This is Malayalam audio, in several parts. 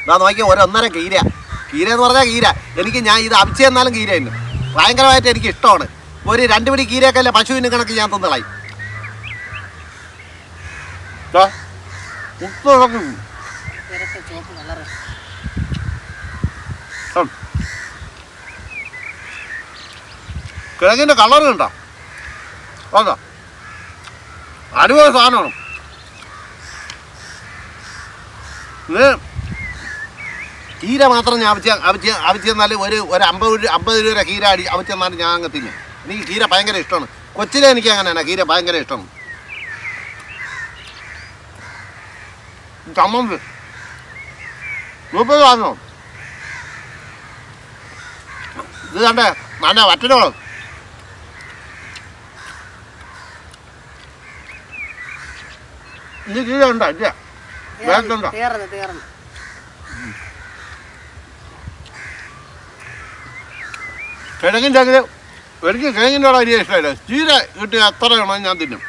ഇതാ നോക്കിയാൽ ഒരൊന്നര കീര എന്ന് പറഞ്ഞാൽ കീര. എനിക്ക് ഞാൻ ഇത് അവിച്ച് തന്നാലും കീര തന്നെ ഭയങ്കരമായിട്ട് എനിക്ക് ഇഷ്ടമാണ്. ഒരു 2 പിടി കീരയൊക്കെ അല്ലേ പശുവിന് കണക്ക് ഞാൻ തിന്നളായി. കിഴങ്ങിൻ്റെ കളർ കണ്ടോ? അതാ അടിപൊളി സാധനമാണ്. ഇത് കീര മാത്രം ഞാൻ അവിച്ച് തന്നാൽ ഒരു 50 രൂപ കീര അവിച്ച് തന്നാലും ഞാൻ അങ്ങ് തിന്നും. എനിക്ക് കീര ഭയങ്കര ഇഷ്ടമാണ്. കൊച്ചിലെ എനിക്ക് അങ്ങനെയാണ് കീര ഭയങ്കര ഇഷ്ടമാണ്. ചമ്മന്തി സൂപ്പർ സാധനം. ഇത് കണ്ടേ നല്ല വറ്റലോളം. ഇനി കീര ഉണ്ടോ? ഇല്ല, വേഗത്തുണ്ടോ? കിഴങ്ങിൻ്റെ അങ്ങനെ എനിക്ക് കിഴങ്ങിൻ്റെ വലിയ ഇഷ്ടമില്ല. ചീര കിട്ടിയ എത്ര വേണം ഞാൻ തിന്നും.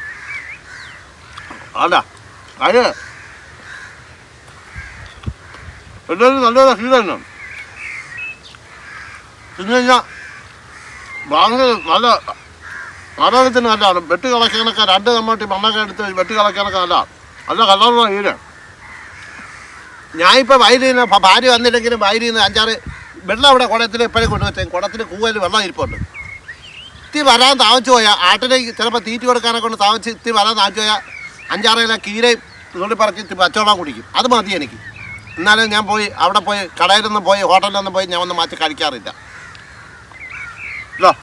അല്ല അത് എല്ലാവരും നല്ലൊരു ചീര തന്നെയാണ്. തിന്നു കഴിഞ്ഞാൽ വാങ്ങൽ നല്ല ആരോഗ്യത്തിന് നല്ലതാണ്. വെട്ടി കളയ്ക്കാനൊക്കെ 2 കമ്മട്ടി മണ്ണൊക്കെ എടുത്ത് വെട്ടി കളയ്ക്കാനൊക്കെ നല്ല കളറുള്ള കീര. ഞാനിപ്പോൾ വയലിൽ ഭാര്യ വന്നില്ലെങ്കിലും വയലിൽ നിന്ന് 5-6 വെള്ളം അവിടെ കുടത്തിൽ എപ്പോഴും കൊണ്ടുവച്ചേ. കുടത്തിൽ കൂവൽ വെള്ളം ഇരിപ്പുണ്ട്. ഇത്തി വരാൻ താമസിച്ചു പോയാൽ ആട്ടിലേക്ക് ചിലപ്പോൾ തീറ്റി കൊടുക്കാനൊക്കെ കൊണ്ട് താമസിച്ച് ഇത്തി വരാൻ താമസിച്ചു പോയാൽ 5-6 കിലോ കീരയും തുള്ളിപ്പറക്കി പച്ചവെള്ളം കുടിക്കും. അത് മതി എനിക്ക്. എന്നാലും ഞാൻ പോയി അവിടെ പോയി കടയിലൊന്നും പോയി ഹോട്ടലിലൊന്നും പോയി ഞാൻ ഒന്നും മാറ്റി കഴിക്കാറില്ല.